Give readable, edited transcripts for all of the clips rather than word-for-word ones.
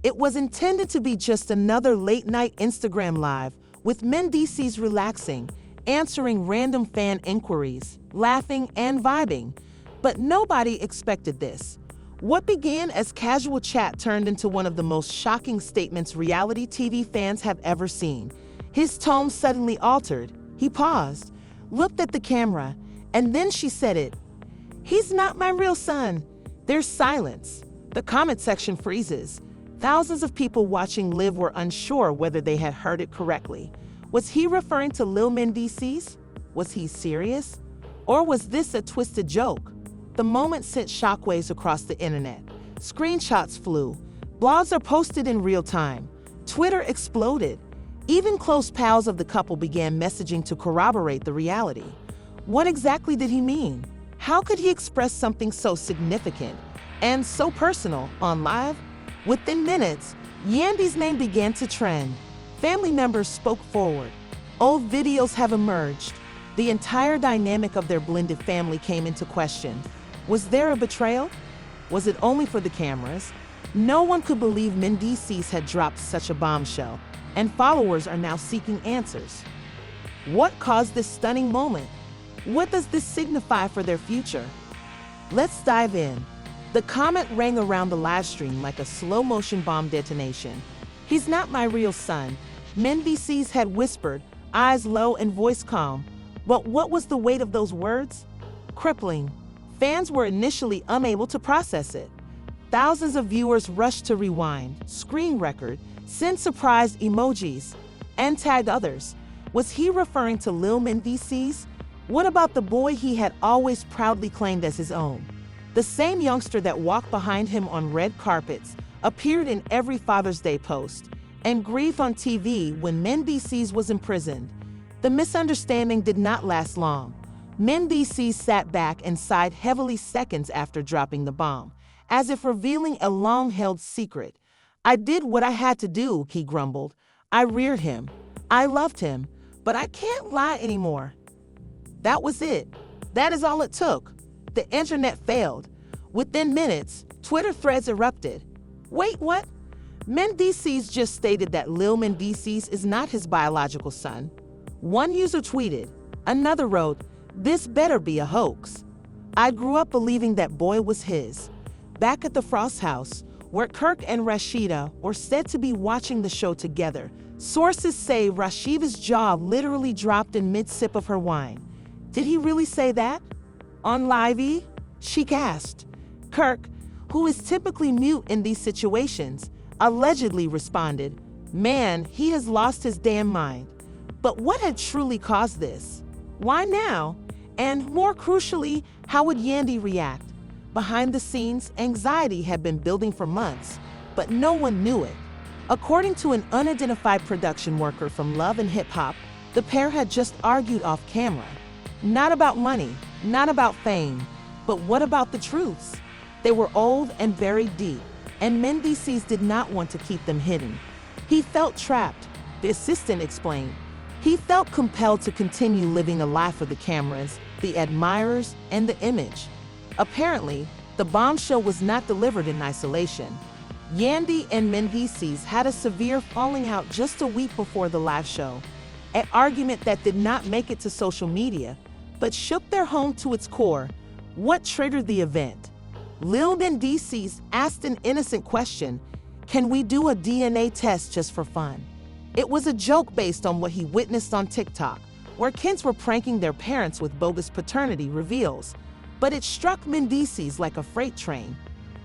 It was intended to be just another late-night Instagram live with Mendeecees relaxing, answering random fan inquiries, laughing and vibing. But nobody expected this. What began as casual chat turned into one of the most shocking statements reality TV fans have ever seen. His tone suddenly altered. He paused, looked at the camera, and then she said it. "He's not my real son." There's silence. The comment section freezes. Thousands of people watching live were unsure whether they had heard it correctly. Was he referring to Lil Mendeecees? Was he serious? Or was this a twisted joke? The moment sent shockwaves across the internet. Screenshots flew. Blogs are posted in real time. Twitter exploded. Even close pals of the couple began messaging to corroborate the reality. What exactly did he mean? How could he express something so significant and so personal on live? Within minutes, Yandy's name began to trend. Family members spoke forward. Old videos have emerged. The entire dynamic of their blended family came into question. Was there a betrayal? Was it only for the cameras? No one could believe Mendeecees had dropped such a bombshell, and followers are now seeking answers. What caused this stunning moment? What does this signify for their future? Let's dive in. The comment rang around the live stream like a slow-motion bomb detonation. "He's not my real son," Mendeecees had whispered, eyes low and voice calm. But what was the weight of those words? Crippling. Fans were initially unable to process it. Thousands of viewers rushed to rewind, screen record, send surprise emojis, and tagged others. Was he referring to Lil Mendeecees? What about the boy he had always proudly claimed as his own? The same youngster that walked behind him on red carpets, appeared in every Father's Day post, and grieved on TV when Mendeecees was imprisoned. The misunderstanding did not last long. Mendeecees sat back and sighed heavily seconds after dropping the bomb, as if revealing a long-held secret. "I did what I had to do," he grumbled. "I reared him. I loved him, but I can't lie anymore." That was it. That is all it took. The internet failed. Within minutes, Twitter threads erupted. Wait, what? Mendeecees just stated that Lil Mendeecees is not his biological son. One user tweeted. Another wrote, "This better be a hoax." I grew up believing that boy was his. Back at the Frost house, where Kirk and Rashida were said to be watching the show together, sources say Rashida's jaw literally dropped in mid-sip of her wine. Did he really say that? On Livey, she gasped. Kirk, who is typically mute in these situations, allegedly responded, "Man, he has lost his damn mind." But what had truly caused this? Why now? And more crucially, how would Yandy react? Behind the scenes, anxiety had been building for months, but no one knew it. According to an unidentified production worker from Love and Hip Hop, the pair had just argued off camera. Not about money, not about fame, but what about the truths? They were old and buried deep, and Mendeecees did not want to keep them hidden. He felt trapped, the assistant explained. He felt compelled to continue living a life for the cameras, the admirers, and the image. Apparently, the bombshell was not delivered in isolation. Yandy and Mendeecees had a severe falling out just a week before the live show, an argument that did not make it to social media, but shook their home to its core. What triggered the event? Lil Mendeecees asked an innocent question, "Can we do a DNA test just for fun?" It was a joke based on what he witnessed on TikTok, where kids were pranking their parents with bogus paternity reveals. But it struck Mendeecees like a freight train.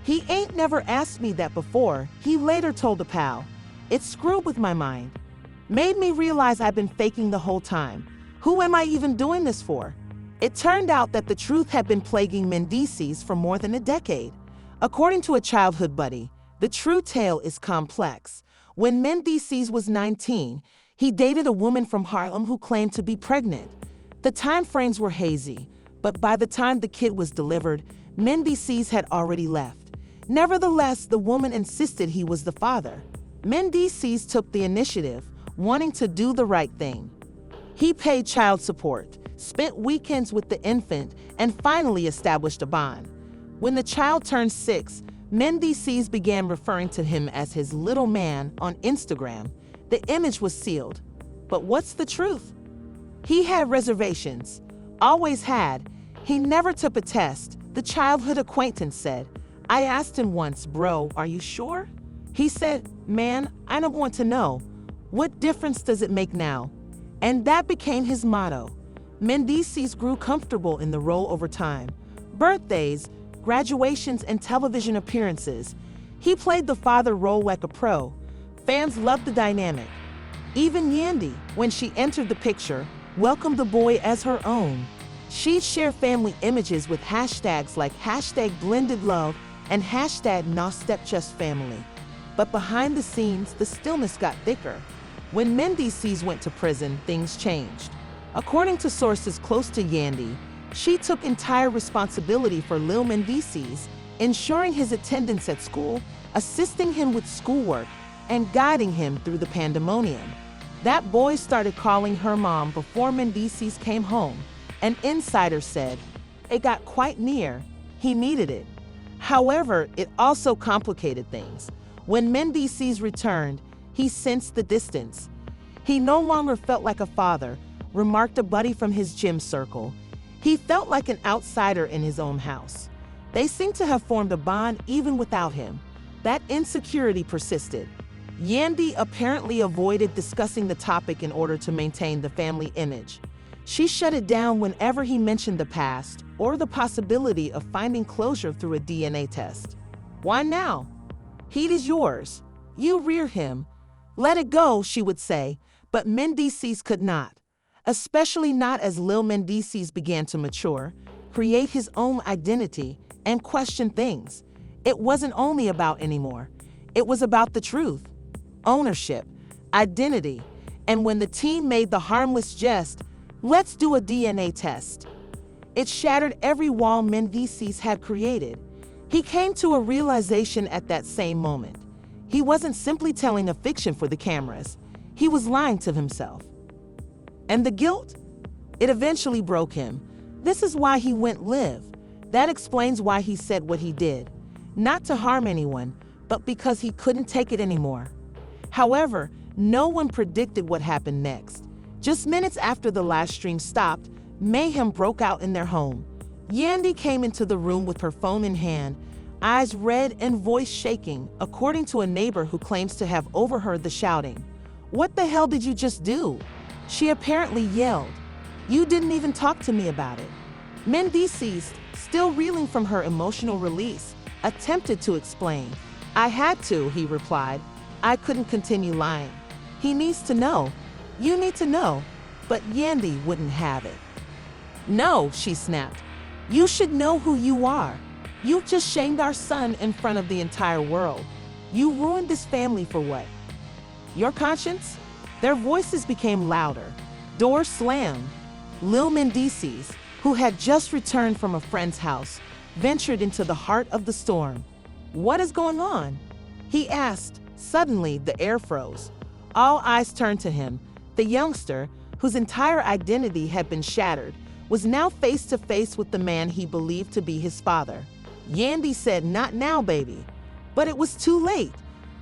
"He ain't never asked me that before," he later told a pal. "It screwed with my mind. Made me realize I've been faking the whole time. Who am I even doing this for?" It turned out that the truth had been plaguing Mendeecees for more than a decade. According to a childhood buddy, the true tale is complex. When Mendeecees was 19, he dated a woman from Harlem who claimed to be pregnant. The time frames were hazy, but by the time the kid was delivered, Mendeecees had already left. Nevertheless, the woman insisted he was the father. Mendeecees took the initiative, wanting to do the right thing. He paid child support, spent weekends with the infant, and finally established a bond. When the child turned 6, Mendeecees began referring to him as his little man on Instagram. The image was sealed. But what's the truth? He had reservations. Always had. He never took a test, the childhood acquaintance said. I asked him once, bro, are you sure? He said, man, I don't want to know. What difference does it make now? And that became his motto. Mendeecees grew comfortable in the role over time. Birthdays, graduations, and television appearances. He played the father role like a pro. Fans loved the dynamic. Even Yandy, when she entered the picture, welcomed the boy as her own. She'd share family images with hashtags like #BlendedLove and #NawStepJustFamily. But behind the scenes, the stillness got thicker. When Mendeecees went to prison, things changed. According to sources close to Yandy, she took entire responsibility for Lil Mendeecees, ensuring his attendance at school, assisting him with schoolwork, and guiding him through the pandemonium. That boy started calling her mom before Mendeecees came home. An insider said, it got quite near. He needed it. However, it also complicated things. When Mendeecees returned, he sensed the distance. He no longer felt like a father, remarked a buddy from his gym circle. He felt like an outsider in his own house. They seemed to have formed a bond even without him. That insecurity persisted. Yandy apparently avoided discussing the topic in order to maintain the family image. She shut it down whenever he mentioned the past or the possibility of finding closure through a DNA test. Why now? He is yours. You rear him. Let it go, she would say, but Mendeecees could not. Especially not as Lil Mendeecees began to mature, create his own identity, and question things. It wasn't only about anymore. It was about the truth, ownership, identity, and when the team made the harmless jest, let's do a DNA test. It shattered every wall Mendeecees had created. He came to a realization at that same moment. He wasn't simply telling a fiction for the cameras. He was lying to himself. And the guilt? It eventually broke him. This is why he went live. That explains why he said what he did. Not to harm anyone, but because he couldn't take it anymore. However, no one predicted what happened next. Just minutes after the live stream stopped, mayhem broke out in their home. Yandy came into the room with her phone in hand, eyes red and voice shaking, according to a neighbor who claims to have overheard the shouting. What the hell did you just do? She apparently yelled. You didn't even talk to me about it. Mendeecees, still reeling from her emotional release, attempted to explain. I had to, he replied. I couldn't continue lying. He needs to know. You need to know. But Yandy wouldn't have it. No, she snapped. You should know who you are. You've just shamed our son in front of the entire world. You ruined this family for what? Your conscience? Their voices became louder. Doors slammed. Lil Mendeecees, who had just returned from a friend's house, ventured into the heart of the storm. What is going on? He asked. Suddenly, the air froze. All eyes turned to him. The youngster, whose entire identity had been shattered, was now face to face with the man he believed to be his father. Yandy said, not now, baby. But it was too late.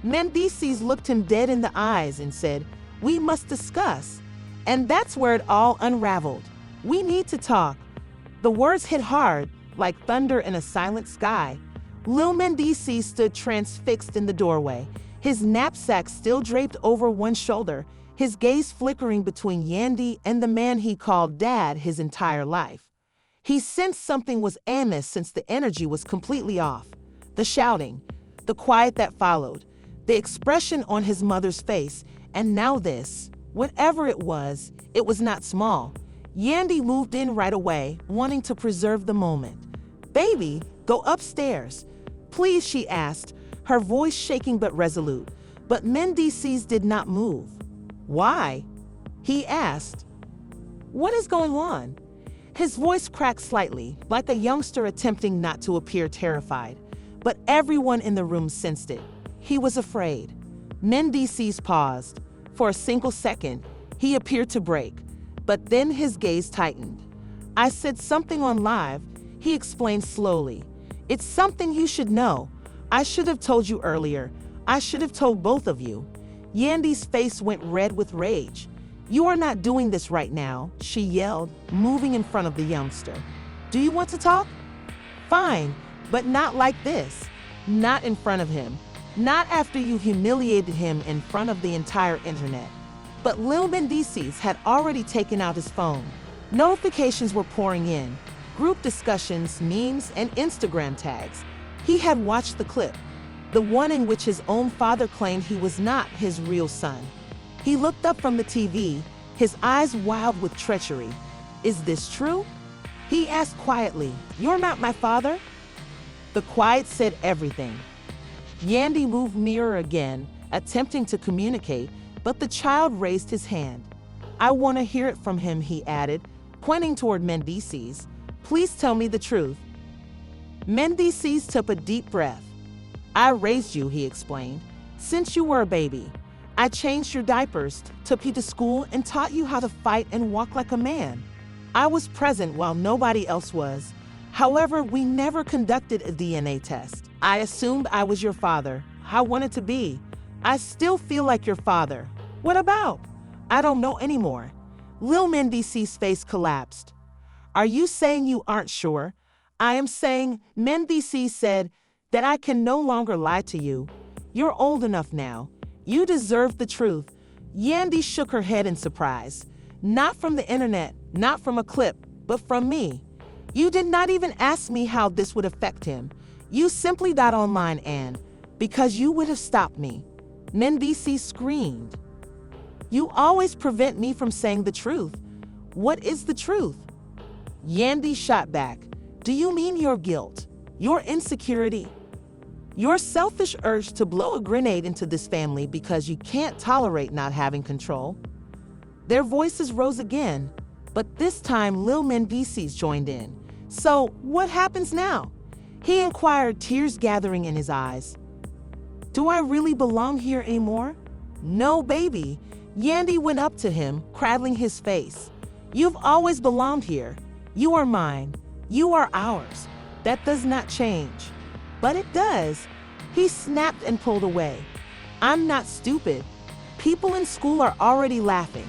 Mendeecees looked him dead in the eyes and said, we must discuss. And that's where it all unraveled. We need to talk. The words hit hard, like thunder in a silent sky. Lil Mendeecees stood transfixed in the doorway, his knapsack still draped over one shoulder, his gaze flickering between Yandy and the man he called Dad his entire life. He sensed something was amiss since the energy was completely off. The shouting, the quiet that followed, the expression on his mother's face, and now this. Whatever it was not small. Yandy moved in right away, wanting to preserve the moment. Baby, go upstairs. Please, she asked, her voice shaking but resolute. But Mendeecees did not move. Why? He asked. What is going on? His voice cracked slightly, like a youngster attempting not to appear terrified. But everyone in the room sensed it. He was afraid. Mendeecees paused. For a single second, he appeared to break. But then his gaze tightened. I said something on live, he explained slowly. It's something you should know. I should have told you earlier. I should have told both of you. Yandy's face went red with rage. You are not doing this right now, she yelled, moving in front of the youngster. Do you want to talk? Fine, but not like this. Not in front of him. Not after you humiliated him in front of the entire internet. But Lil Mendeecees had already taken out his phone. Notifications were pouring in. Group discussions, memes, and Instagram tags. He had watched the clip, the one in which his own father claimed he was not his real son. He looked up from the TV, his eyes wild with treachery. Is this true? He asked quietly, You're not my father? The quiet said everything. Yandy moved nearer again, attempting to communicate, but the child raised his hand. I want to hear it from him, he added, pointing toward Mendeecees. Please tell me the truth. Mendeecees took a deep breath. I raised you, he explained, since you were a baby. I changed your diapers, took you to school, and taught you how to fight and walk like a man. I was present while nobody else was. However, we never conducted a DNA test. I assumed I was your father. I wanted to be. I still feel like your father. What about? I don't know anymore. Lil Mendeecees' face collapsed. Are you saying you aren't sure? I am saying, Mendeecees said, that I can no longer lie to you. You're old enough now. You deserve the truth. Yandy shook her head in surprise. Not from the internet, not from a clip, but from me. You did not even ask me how this would affect him. You simply got online and, because you would have stopped me. Mendeecees screamed. You always prevent me from saying the truth. What is the truth? Yandy shot back. Do you mean your guilt, your insecurity, your selfish urge to blow a grenade into this family because you can't tolerate not having control? Their voices rose again, but this time Lil Mendeecees joined in. So, what happens now? He inquired, tears gathering in his eyes. Do I really belong here anymore? No, baby. Yandy went up to him, cradling his face. You've always belonged here. You are mine. You are ours. That does not change. But it does. He snapped and pulled away. I'm not stupid. People in school are already laughing.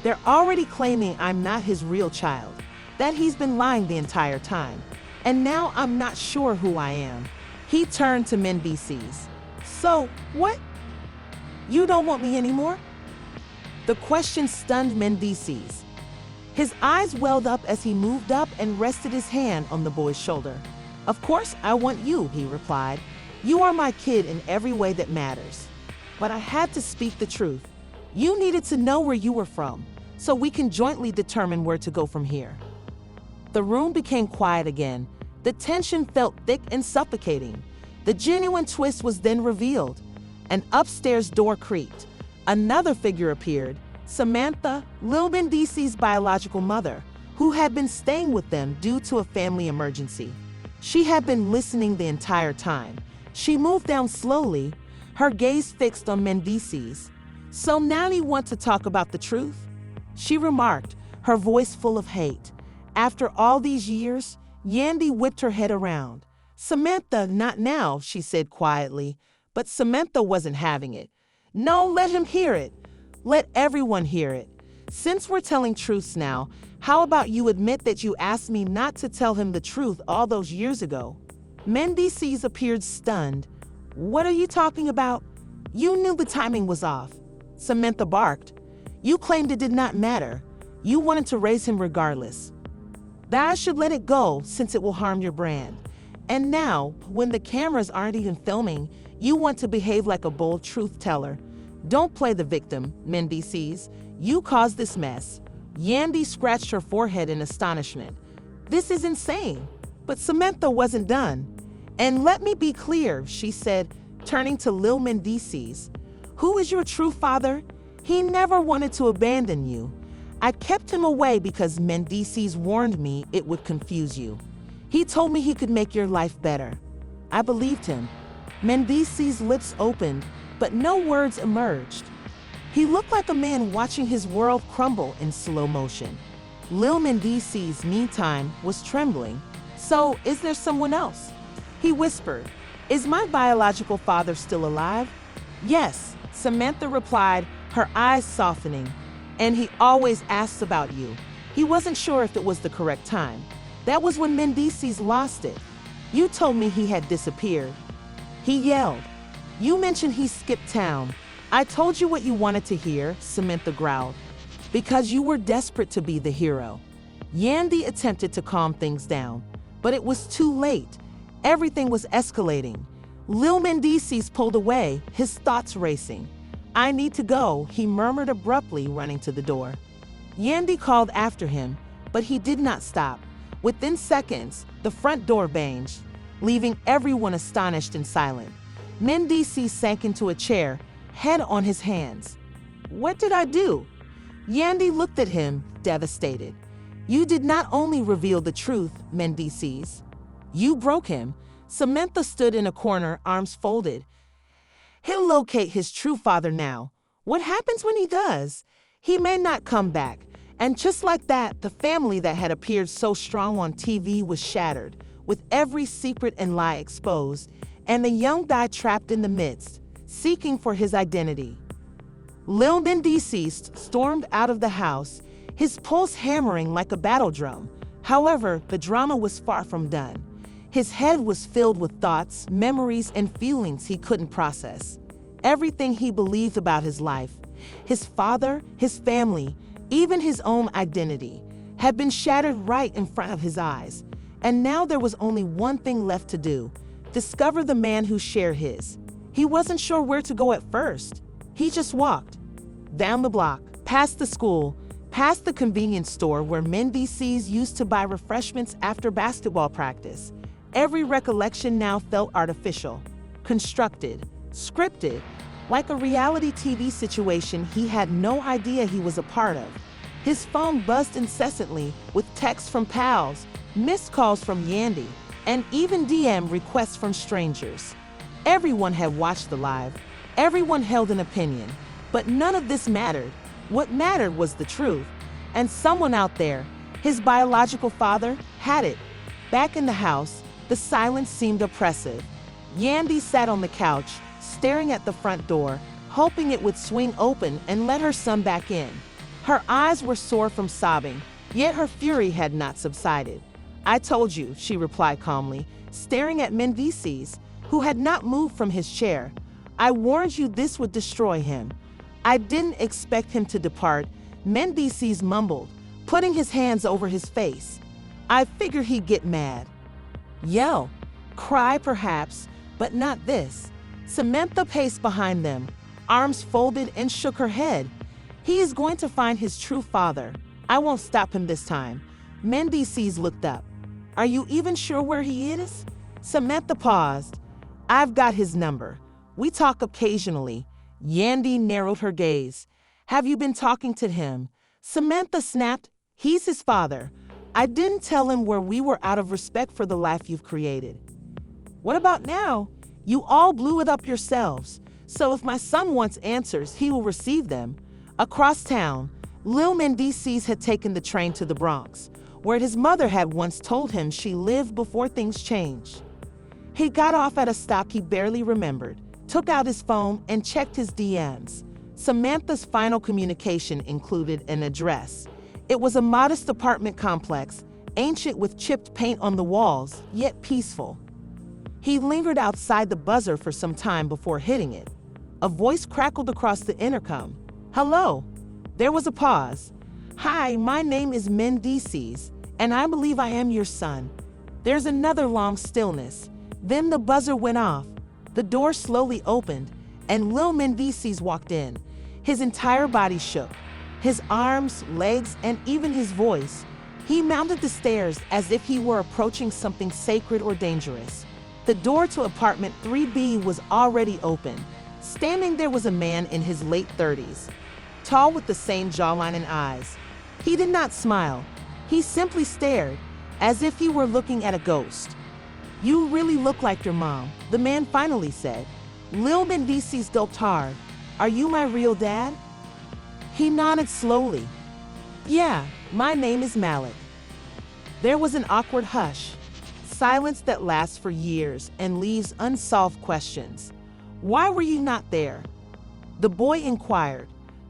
They're already claiming I'm not his real child, that he's been lying the entire time. And now I'm not sure who I am. He turned to Mendeecees. So, what? You don't want me anymore? The question stunned Mendeecees. His eyes welled up as he moved up and rested his hand on the boy's shoulder. Of course I want you, he replied. You are my kid in every way that matters. But I had to speak the truth. You needed to know where you were from, so we can jointly determine where to go from here. The room became quiet again. The tension felt thick and suffocating. The genuine twist was then revealed. An upstairs door creaked. Another figure appeared, Samantha, Lil Mendeecees' biological mother, who had been staying with them due to a family emergency. She had been listening the entire time. She moved down slowly, her gaze fixed on Mendeecees. So now you want to talk about the truth? She remarked, her voice full of hate. After all these years, Yandy whipped her head around. Samantha, not now, she said quietly, but Samantha wasn't having it. No, let him hear it. Let everyone hear it. Since we're telling truths now, how about you admit that you asked me not to tell him the truth all those years ago? Mendeecees appeared stunned. What are you talking about? You knew the timing was off. Samantha barked. You claimed it did not matter. You wanted to raise him regardless. That I should let it go since it will harm your brand. And now, when the cameras aren't even filming, you want to behave like a bold truth teller. Don't play the victim, Mendeecees. You caused this mess. Yandy scratched her forehead in astonishment. This is insane. But Samantha wasn't done. And let me be clear, she said, turning to Lil Mendeecees. Who is your true father? He never wanted to abandon you. I kept him away because Mendeecees warned me it would confuse you. He told me he could make your life better. I believed him. Mendeecees' lips opened, but no words emerged. He looked like a man watching his world crumble in slow motion. Lil Mendeecees, meantime, was trembling. So, is there someone else? He whispered. Is my biological father still alive? Yes, Samantha replied, her eyes softening. And he always asks about you. He wasn't sure if it was the correct time. That was when Mendeecees lost it. You told me he had disappeared. He yelled. You mentioned he skipped town. I told you what you wanted to hear, Samantha growled. Because you were desperate to be the hero. Yandy attempted to calm things down, but it was too late. Everything was escalating. Lil Mendeecees pulled away, his thoughts racing. I need to go, he murmured abruptly, running to the door. Yandy called after him, but he did not stop. Within seconds, the front door banged, leaving everyone astonished and silent. Mendeecees sank into a chair, head on his hands. What did I do? Yandy looked at him, devastated. You did not only reveal the truth, Mendeecees. You broke him. Samantha stood in a corner, arms folded. He'll locate his true father now. What happens when he does? He may not come back. And just like that, the family that had appeared so strong on TV was shattered, with every secret and lie exposed, and the young guy trapped in the midst, seeking for his identity. Lil Mendeecees stormed out of the house, his pulse hammering like a battle drum. However, the drama was far from done. His head was filled with thoughts, memories, and feelings he couldn't process. Everything he believed about his life, his father, his family, even his own identity, had been shattered right in front of his eyes. And now there was only one thing left to do: discover the man who shared his. He wasn't sure where to go at first. He just walked down the block, past the school, past the convenience store where Mendeecees used to buy refreshments after basketball practice. Every recollection now felt artificial, constructed, scripted, like a reality TV situation he had no idea he was a part of. His phone buzzed incessantly with texts from pals, missed calls from Yandy, and even DM requests from strangers. Everyone had watched the live. Everyone held an opinion. But none of this mattered. What mattered was the truth. And someone out there, his biological father, had it. Back in the house, the silence seemed oppressive. Yandy sat on the couch, staring at the front door, hoping it would swing open and let her son back in. Her eyes were sore from sobbing, yet her fury had not subsided. I told you, she replied calmly, staring at Mendeecees, who had not moved from his chair. I warned you this would destroy him. I didn't expect him to depart, Mendeecees mumbled, putting his hands over his face. I figured he'd get mad. Yell, cry perhaps, but not this. Samantha paced behind them, arms folded, and shook her head. He is going to find his true father. I won't stop him this time. Mendeecees looked up. Are you even sure where he is? Samantha paused. I've got his number. We talk occasionally. Yandy narrowed her gaze. Have you been talking to him? Samantha snapped. He's his father. I didn't tell him where we were out of respect for the life you've created. What about now? You all blew it up yourselves. So if my son wants answers, he will receive them. Across town, Lil Mendeecees had taken the train to the Bronx, where his mother had once told him she lived before things changed. He got off at a stop he barely remembered, took out his phone, and checked his DMs. Samantha's final communication included an address. It was a modest apartment complex, ancient with chipped paint on the walls, yet peaceful. He lingered outside the buzzer for some time before hitting it. A voice crackled across the intercom. Hello. There was a pause. Hi, my name is Mendeecees, and I believe I am your son. There's another long stillness. Then the buzzer went off. The door slowly opened, and Lil Mendeecees walked in. His entire body shook. His arms, legs, and even his voice. He mounted the stairs as if he were approaching something sacred or dangerous. The door to apartment 3B was already open. Standing there was a man in his late 30s, tall with the same jawline and eyes. He did not smile. He simply stared, as if he were looking at a ghost. You really look like your mom, the man finally said. Lil Mendeecees gulped hard. Are you my real dad? He nodded slowly. Yeah, my name is Malik. There was an awkward hush. silence that lasts for years and leaves unsolved questions. Why were you not there? The boy inquired.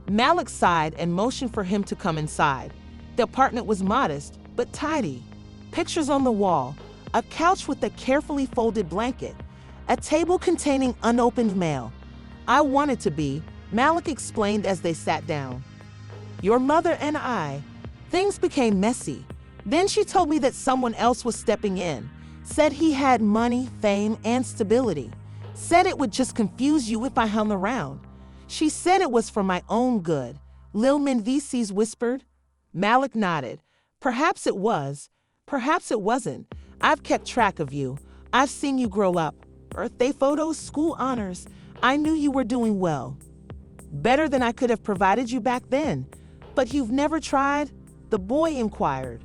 Malik sighed and motioned for him to come inside. The apartment was modest, but tidy. Pictures on the wall, a couch with a carefully folded blanket, a table containing unopened mail. I wanted to be, Malik explained as they sat down. Your mother and I. Things became messy. Then she told me that someone else was stepping in, said he had money, fame, and stability, said it would just confuse you if I hung around. She said it was for my own good, Lil Mendeecees whispered. Malik nodded. Perhaps it was. Perhaps it wasn't. I've kept track of you. I've seen you grow up. Birthday photos, school honors. I knew you were doing well. Better than I could have provided you back then. But you've never tried? The boy inquired.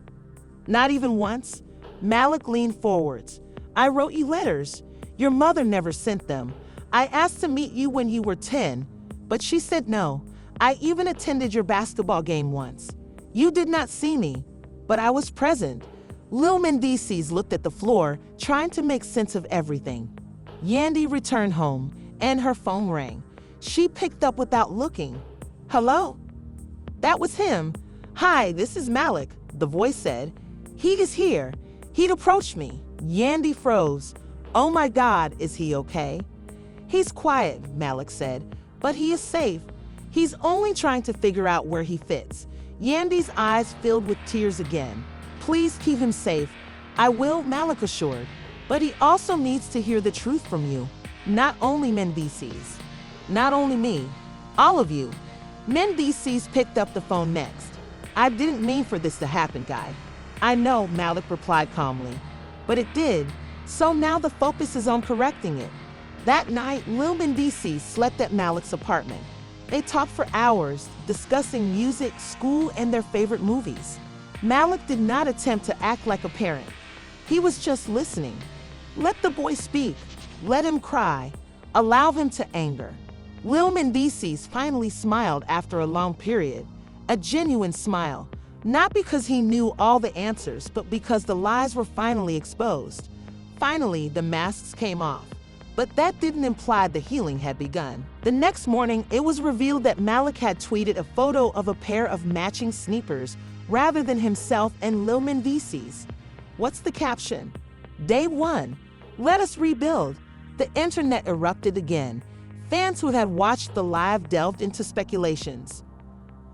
Not even once? Malik leaned forwards. I wrote you letters. Your mother never sent them. I asked to meet you when you were 10, but she said no. I even attended your basketball game once. You did not see me, but I was present. Lil Mendeecees looked at the floor, trying to make sense of everything. Yandy returned home, and her phone rang. She picked up without looking. Hello? That was him. Hi, this is Malik, the voice said. He is here. He'd approached me. Yandy froze. Oh my God, is he okay? He's quiet, Malik said, but he is safe. He's only trying to figure out where he fits. Yandy's eyes filled with tears again. Please keep him safe. I will, Malik assured. But he also needs to hear the truth from you. Not only Mendeecees. Not only me. All of you. Mendeecees picked up the phone next. I didn't mean for this to happen, guy. I know, Malik replied calmly. But it did. So now the focus is on correcting it. That night, Lil Mendeecees slept at Malik's apartment. They talked for hours, discussing music, school, and their favorite movies. Malik did not attempt to act like a parent. He was just listening. Let the boy speak. Let him cry. Allow him to anger. Lil Mendeecees finally smiled after a long period. A genuine smile. Not because he knew all the answers, but because the lies were finally exposed. Finally, the masks came off. But that didn't imply the healing had begun. The next morning, it was revealed that Malik had tweeted a photo of a pair of matching sneakers rather than himself and Lil Mendeecees. What's the caption? Day 1. Let us rebuild. The internet erupted again. Fans who had watched the live delved into speculations.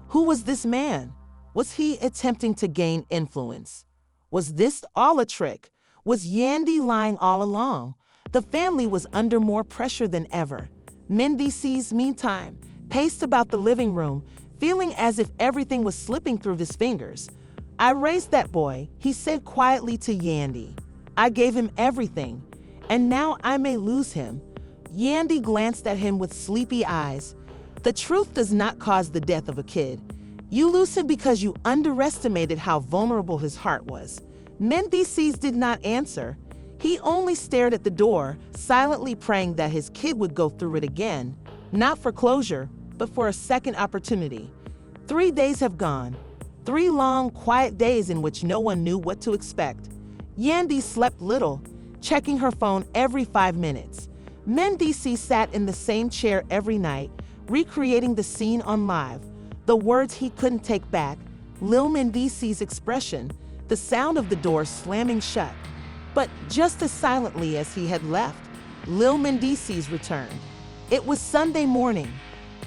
Who was this man? Was he attempting to gain influence? Was this all a trick? Was Yandy lying all along? The family was under more pressure than ever. Mendeecees, meantime, paced about the living room, feeling as if everything was slipping through his fingers. I raised that boy, he said quietly to Yandy. I gave him everything, and now I may lose him. Yandy glanced at him with sleepy eyes. The truth does not cause the death of a kid. You lose him because you underestimated how vulnerable his heart was. Mendeecees did not answer. He only stared at the door, silently praying that his kid would go through it again, not for closure, but for a second opportunity. 3 days have gone. 3 long, quiet days in which no one knew what to expect. Yandy slept little, checking her phone every 5 minutes. Mendeecees sat in the same chair every night, recreating the scene on live. The words he couldn't take back, Lil Mendeecees' expression, the sound of the door slamming shut. But just as silently as he had left, Lil Mendeecees returned. It was Sunday morning.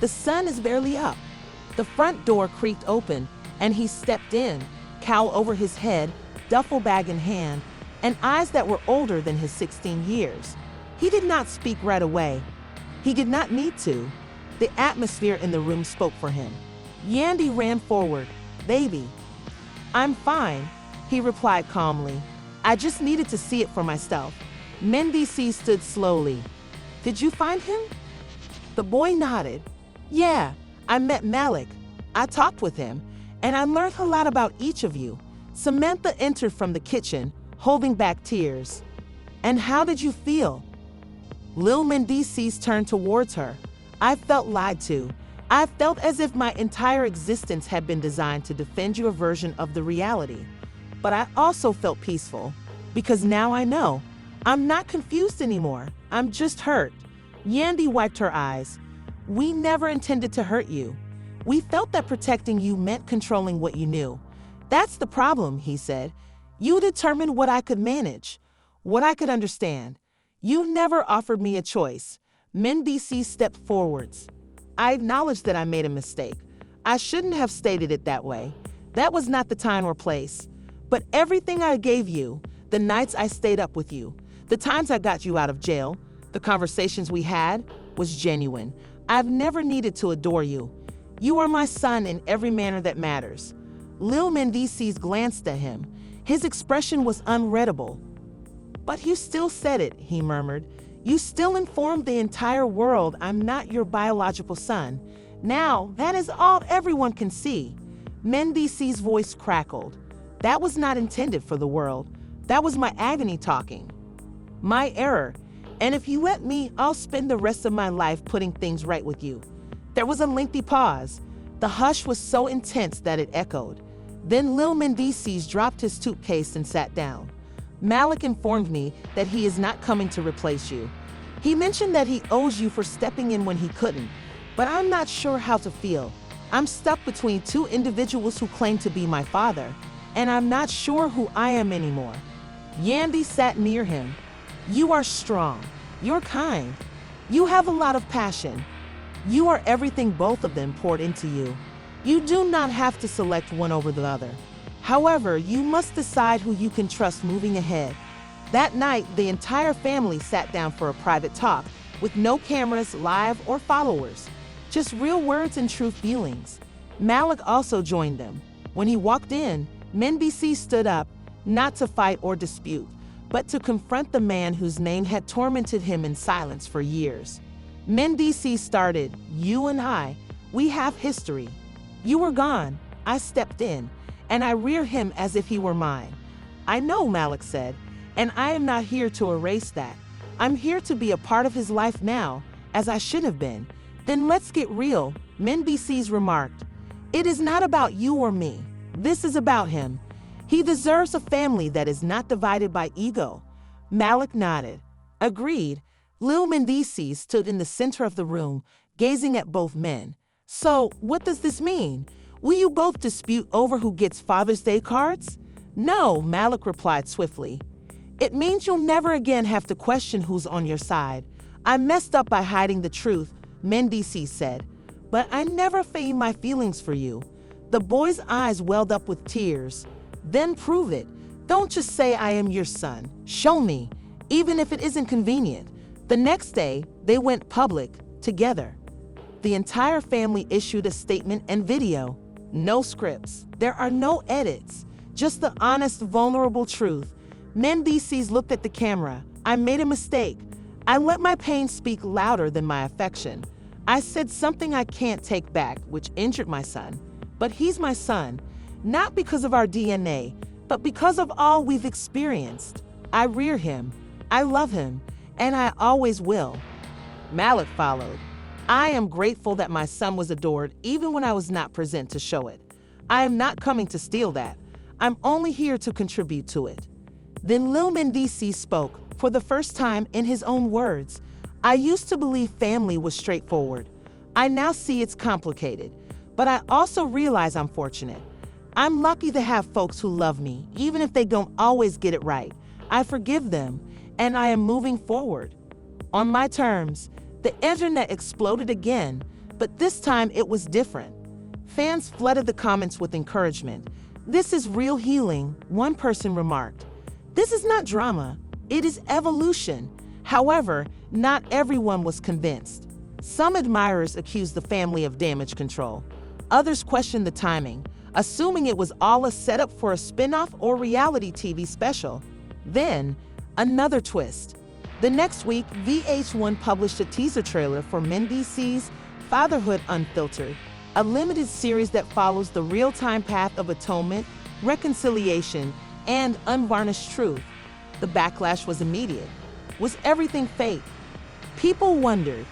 The sun is barely up. The front door creaked open, and he stepped in, cowl over his head, duffel bag in hand, and eyes that were older than his 16 years. He did not speak right away. He did not need to. The atmosphere in the room spoke for him. Yandy ran forward. Baby. I'm fine, he replied calmly. I just needed to see it for myself. Mendeecees stood slowly. Did you find him? The boy nodded. Yeah, I met Malik. I talked with him, and I learned a lot about each of you. Samantha entered from the kitchen, holding back tears. And how did you feel? Lil Mendeecees turned towards her. I felt lied to. I felt as if my entire existence had been designed to defend your version of the reality. But I also felt peaceful. Because now I know. I'm not confused anymore. I'm just hurt. Yandy wiped her eyes. We never intended to hurt you. We felt that protecting you meant controlling what you knew. That's the problem, he said. You determined what I could manage, what I could understand. You never offered me a choice. Mendeecees stepped forwards. I acknowledge that I made a mistake. I shouldn't have stated it that way. That was not the time or place. But everything I gave you, the nights I stayed up with you, the times I got you out of jail, the conversations we had, was genuine. I've never needed to adore you. You are my son in every manner that matters. Lil Mendeecees glanced at him. His expression was unreadable. But you still said it, he murmured. You still informed the entire world I'm not your biological son. Now, that is all everyone can see. Mendeecees' voice crackled. That was not intended for the world. That was my agony talking. My error. And if you let me, I'll spend the rest of my life putting things right with you. There was a lengthy pause. The hush was so intense that it echoed. Then Lil Mendeecees dropped his suitcase and sat down. Malik informed me that he is not coming to replace you. He mentioned that he owes you for stepping in when he couldn't, but I'm not sure how to feel. I'm stuck between two individuals who claim to be my father, and I'm not sure who I am anymore. Yandy sat near him. You are strong. You're kind. You have a lot of passion. You are everything both of them poured into you. You do not have to select one over the other. However, you must decide who you can trust moving ahead. That night, the entire family sat down for a private talk with no cameras, live, or followers. Just real words and true feelings. Malik also joined them. When he walked in, Mendeecees stood up, not to fight or dispute, but to confront the man whose name had tormented him in silence for years. Mendeecees started, you and I, we have history. You were gone, I stepped in, and I rear him as if he were mine. I know, Malik said, and I am not here to erase that. I'm here to be a part of his life now, as I should have been. Then let's get real, Mendeecees remarked. It is not about you or me. This is about him. He deserves a family that is not divided by ego. Malik nodded. Agreed. Lil Mendeecees stood in the center of the room, gazing at both men. So, what does this mean? Will you both dispute over who gets Father's Day cards? No, Malik replied swiftly. It means you'll never again have to question who's on your side. I messed up by hiding the truth, Mendeecees said, but I never feigned my feelings for you. The boy's eyes welled up with tears. Then prove it. Don't just say I am your son. Show me, even if it isn't convenient. The next day, they went public, together. The entire family issued a statement and video. No scripts. There are no edits. Just the honest, vulnerable truth. Mendeecees looked at the camera. I made a mistake. I let my pain speak louder than my affection. I said something I can't take back, which injured my son. But he's my son, not because of our DNA, but because of all we've experienced. I rear him. I love him. And I always will. Malik followed. I am grateful that my son was adored even when I was not present to show it. I am not coming to steal that. I'm only here to contribute to it. Then Lil Mendeecees spoke, for the first time in his own words. I used to believe family was straightforward. I now see it's complicated. But I also realize I'm fortunate. I'm lucky to have folks who love me, even if they don't always get it right. I forgive them, and I am moving forward. On my terms, the internet exploded again, but this time it was different. Fans flooded the comments with encouragement. This is real healing, one person remarked. This is not drama, it is evolution. However, not everyone was convinced. Some admirers accused the family of damage control. Others questioned the timing, assuming it was all a setup for a spin-off or reality TV special. Then, another twist. The next week, VH1 published a teaser trailer for Mendeecees' Fatherhood Unfiltered, a limited series that follows the real-time path of atonement, reconciliation, and unvarnished truth. The backlash was immediate. Was everything fake? People wondered,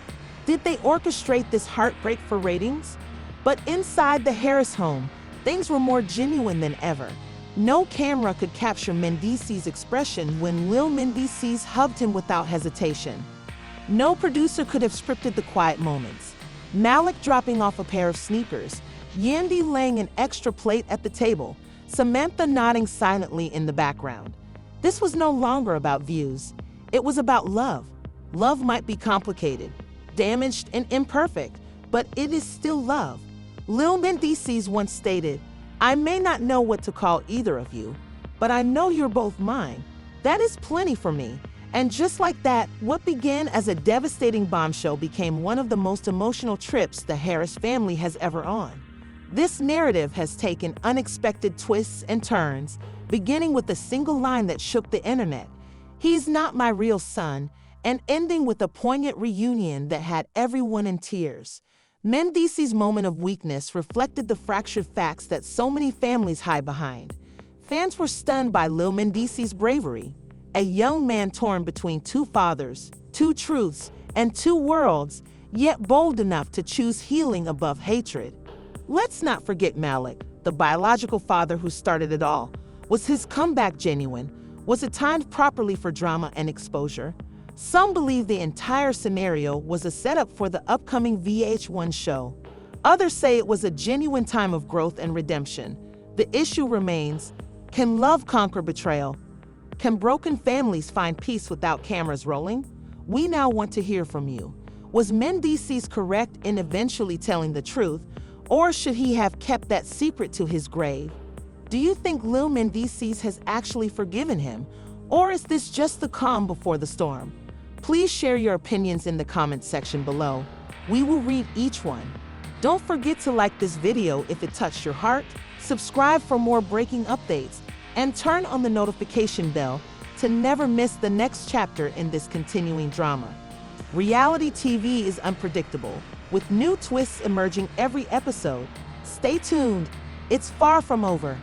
did they orchestrate this heartbreak for ratings? But inside the Harris home, things were more genuine than ever. No camera could capture Mendeecees' expression when Lil Mendeecees hugged him without hesitation. No producer could have scripted the quiet moments. Malik dropping off a pair of sneakers, Yandy laying an extra plate at the table, Samantha nodding silently in the background. This was no longer about views. It was about love. Love might be complicated, damaged, and imperfect, but it is still love. Lil Mendeecees once stated, "I may not know what to call either of you, but I know you're both mine. That is plenty for me." And just like that, what began as a devastating bombshell became one of the most emotional trips the Harris family has ever on. This narrative has taken unexpected twists and turns, beginning with a single line that shook the internet, "He's not my real son," and ending with a poignant reunion that had everyone in tears. Mendeecees' moment of weakness reflected the fractured facts that so many families hide behind. Fans were stunned by Lil Mendeecees' bravery. A young man torn between two fathers, two truths, and two worlds, yet bold enough to choose healing above hatred. Let's not forget Malik, the biological father who started it all. Was his comeback genuine? Was it timed properly for drama and exposure? Some believe the entire scenario was a setup for the upcoming VH1 show. Others say it was a genuine time of growth and redemption. The issue remains, can love conquer betrayal? Can broken families find peace without cameras rolling? We now want to hear from you. Was Mendeecees correct in eventually telling the truth, or should he have kept that secret to his grave? Do you think Lil Mendeecees has actually forgiven him, or is this just the calm before the storm? Please share your opinions in the comments section below. We will read each one. Don't forget to like this video if it touched your heart, subscribe for more breaking updates, and turn on the notification bell to never miss the next chapter in this continuing drama. Reality TV is unpredictable, with new twists emerging every episode. Stay tuned, it's far from over.